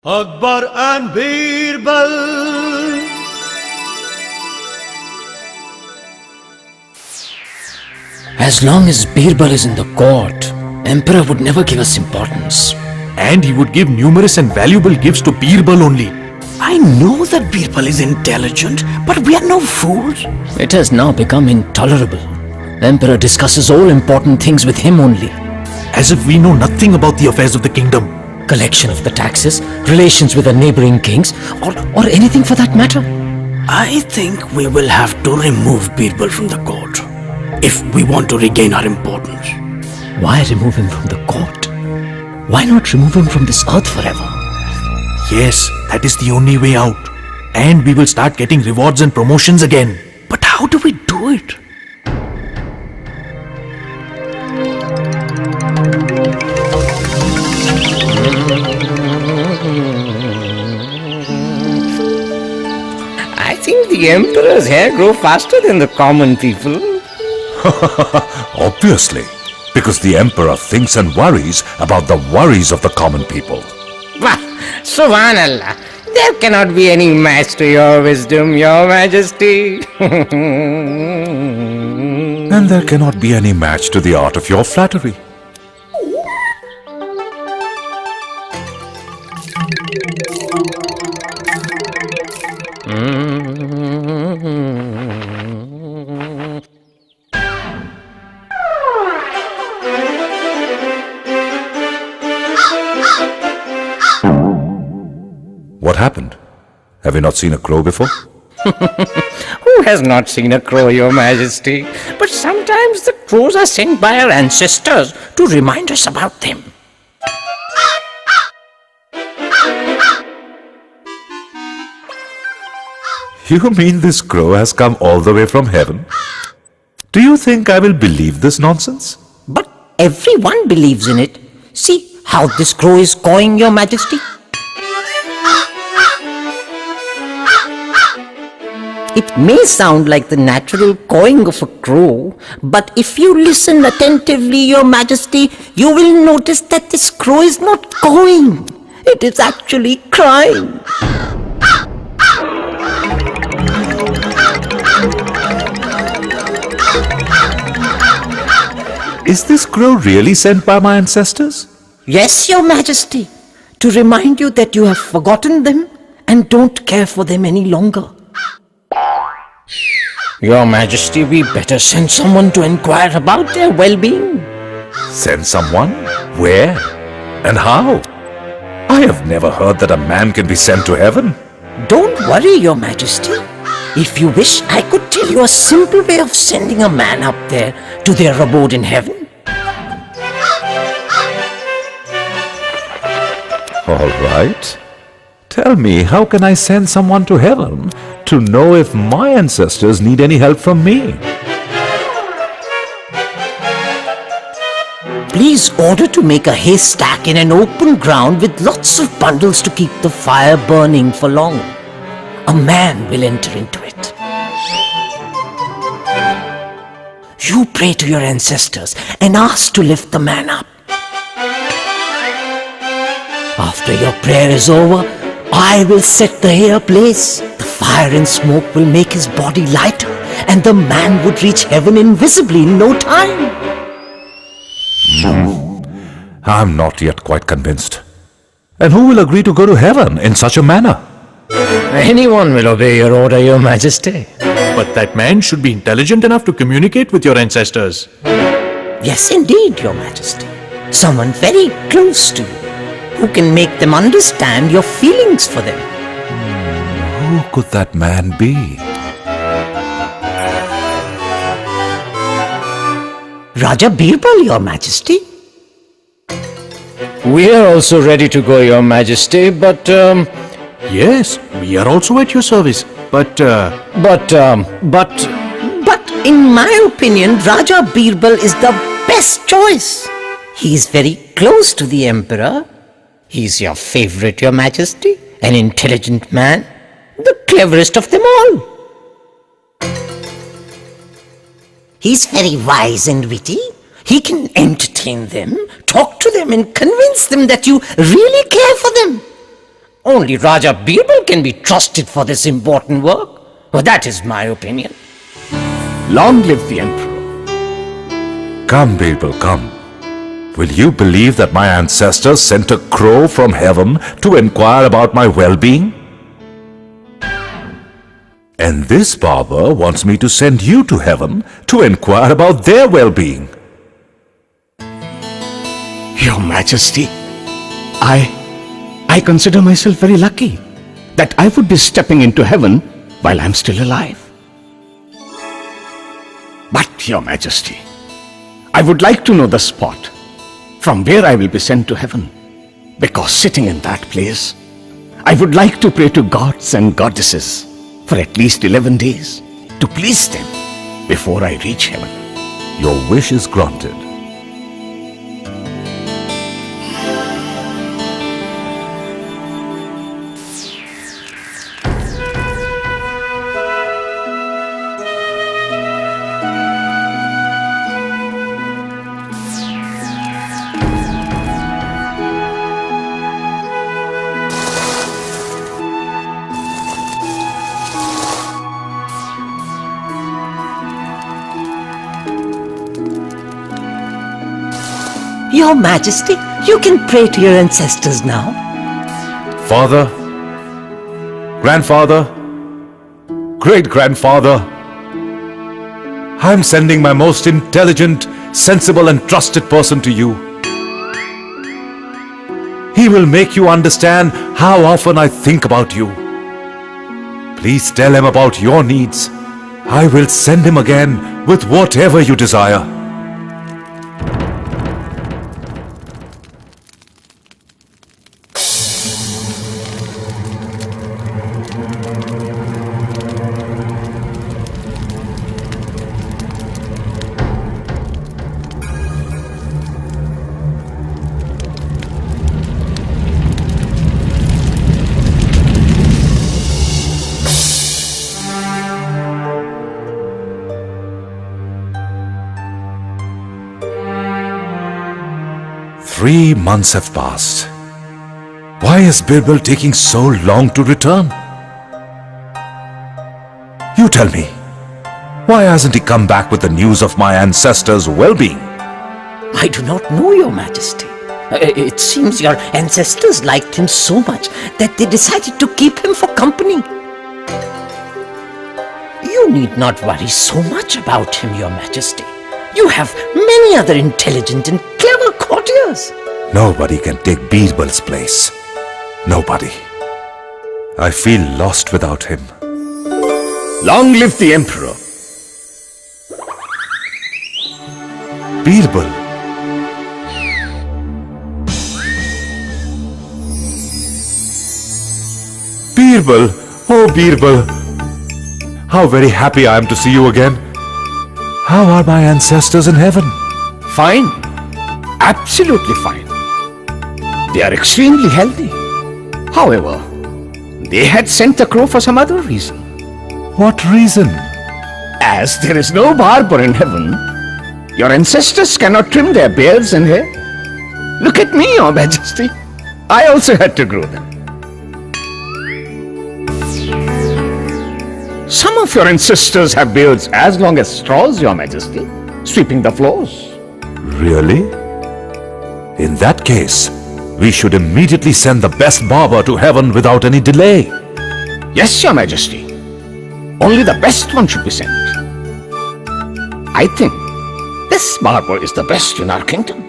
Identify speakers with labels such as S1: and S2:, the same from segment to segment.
S1: Akbar and Birbal.
S2: As long as Birbal is in the court, Emperor would never give us importance.
S3: And he would give numerous and valuable gifts to Birbal only.
S4: I know that Birbal is intelligent, but we are no fools.
S2: It has now become intolerable. Emperor discusses all important things with him only.
S3: As if we know nothing about the affairs of the kingdom.
S2: Collection of the taxes, relations with the neighboring kings, or anything for that matter.
S4: I think we will have to remove Birbal from the court if we want to regain our importance.
S2: Why remove him from the court? Why not remove him from this earth forever?
S3: Yes, that is the only way out. And we will start getting rewards and promotions again.
S4: But how do we do it?
S5: I think the Emperor's hair grows faster than the common people.
S6: Obviously, because the Emperor thinks and worries about the worries of the common people.
S5: Wah, Subhanallah, there cannot be any match to your wisdom, your majesty.
S6: And there cannot be any match to the art of your flattery. What happened? Have you not seen a crow before?
S5: Who has not seen a crow, your majesty? But sometimes the crows are sent by our ancestors to remind us about them.
S6: You mean this crow has come all the way from heaven? Do you think I will believe this nonsense?
S5: But everyone believes in it. See how this crow is cawing, your majesty. It may sound like the natural cawing of a crow, but if you listen attentively, your majesty, you will notice that this crow is not cawing. It is actually crying.
S6: Is this crow really sent by my ancestors?
S5: Yes, your majesty, to remind you that you have forgotten them and don't care for them any longer. Your majesty, we better send someone to inquire about their well-being.
S6: Send someone? Where? And how? I have never heard that a man can be sent to heaven.
S5: Don't worry, your majesty. If you wish, I could tell you a simple way of sending a man up there to their abode in heaven.
S6: All right. Tell me, how can I send someone to heaven to know if my ancestors need any help from me?
S5: Please order to make a haystack in an open ground with lots of bundles to keep the fire burning for long. A man will enter into it. You pray to your ancestors and ask to lift the man up. After your prayer is over, I will set the hay ablaze. The fire and smoke will make his body lighter, and the man would reach heaven invisibly in no time.
S6: I'm not yet quite convinced. And who will agree to go to heaven in such a manner?
S2: Anyone will obey your order, your majesty.
S3: But that man should be intelligent enough to communicate with your ancestors.
S5: Yes, indeed, your majesty. Someone very close to you, who can make them understand your feelings for them.
S6: Who could that man be?
S5: Raja Birbal, your majesty.
S2: We are also ready to go, your majesty, but
S3: Yes, we are also at your service. But
S5: in my opinion, Raja Birbal is the best choice. He is very close to the Emperor. He is your favorite, your majesty, an intelligent man, the cleverest of them all. He's very wise and witty. He can entertain them, talk to them and convince them that you really care for them. Only Raja Birbal can be trusted for this important work. Well, that is my opinion.
S4: Long live the Emperor.
S6: Come, Birbal, come. Will you believe that my ancestors sent a crow from heaven to inquire about my well-being? And this barber wants me to send you to heaven to inquire about their well-being.
S4: Your Majesty, I consider myself very lucky that I would be stepping into heaven while I'm still alive. But, Your Majesty, I would like to know the spot from where I will be sent to heaven, because sitting in that place, I would like to pray to gods and goddesses for at least 11 days to please them before I reach heaven.
S6: Your wish is granted.
S5: Your Majesty, you can pray to your ancestors now.
S6: Father, grandfather, great-grandfather, I'm sending my most intelligent, sensible and trusted person to you. He will make you understand how often I think about you. Please tell him about your needs. I will send him again with whatever you desire. Three months have passed. Why is Birbal taking so long to return? You tell me, why hasn't he come back with the news of my ancestors' well-being?
S5: I do not know, Your Majesty. It seems your ancestors liked him so much that they decided to keep him for company. You need not worry so much about him, Your Majesty. You have many other intelligent and clever courtiers.
S6: Nobody can take Birbal's place. Nobody. I feel lost without him.
S4: Long live the Emperor.
S6: Birbal. Birbal. Oh, Birbal. How very happy I am to see you again. How are my ancestors in heaven?
S4: Fine. Absolutely fine. They are extremely healthy. However, they had sent the crow for some other reason.
S6: What reason?
S4: As there is no barber in heaven, your ancestors cannot trim their beards and hair. Look at me, Your Majesty. I also had to grow them. Some of your ancestors have beards as long as straws, Your Majesty, sweeping the floors.
S6: Really? In that case, we should immediately send the best barber to heaven without any delay.
S4: Yes, Your Majesty. Only the best one should be sent. I think this barber is the best in our kingdom.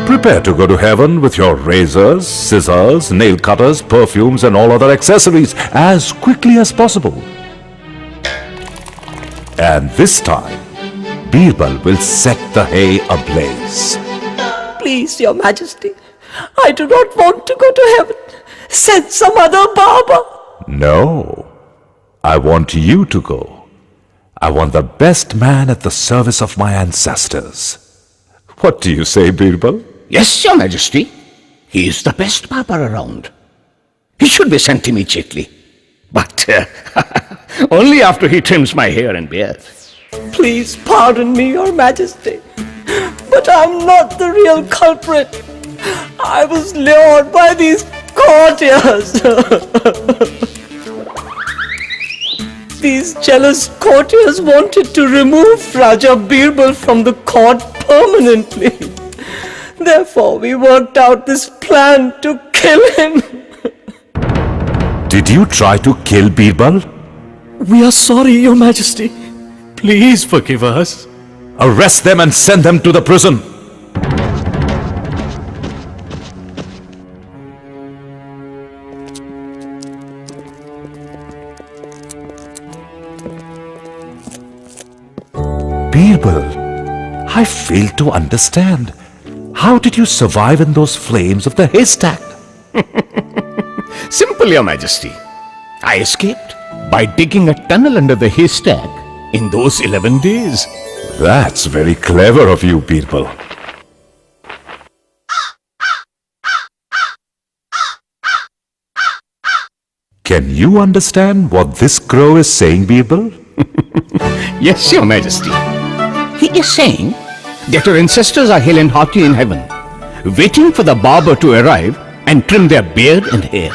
S6: Prepare to go to heaven with your razors, scissors, nail cutters, perfumes and all other accessories as quickly as possible. And this time, Birbal will set the hay ablaze.
S5: Please, Your Majesty, I do not want to go to heaven. Send some other barber.
S6: No, I want you to go. I want the best man at the service of my ancestors. What do you say, Birbal?
S4: Yes, Your Majesty. He is the best barber around. He should be sent immediately. But only after he trims my hair and beard.
S5: Please pardon me, Your Majesty, but I'm not the real culprit. I was lured by these courtiers. These jealous courtiers wanted to remove Raja Birbal from the court permanently. Therefore, we worked out this plan to kill him.
S6: Did you try to kill Birbal?
S3: We are sorry, Your Majesty. Please forgive us.
S6: Arrest them and send them to the prison. Birbal, I fail to understand. How did you survive in those flames of the haystack?
S4: Simple, Your Majesty. I escaped by digging a tunnel under the haystack in those 11 days.
S6: That's very clever of you, Birbal. Can you understand what this crow is saying, Birbal?
S4: Yes, Your Majesty. He is saying that your ancestors are hale and hearty in heaven, waiting for the barber to arrive and trim their beard and hair.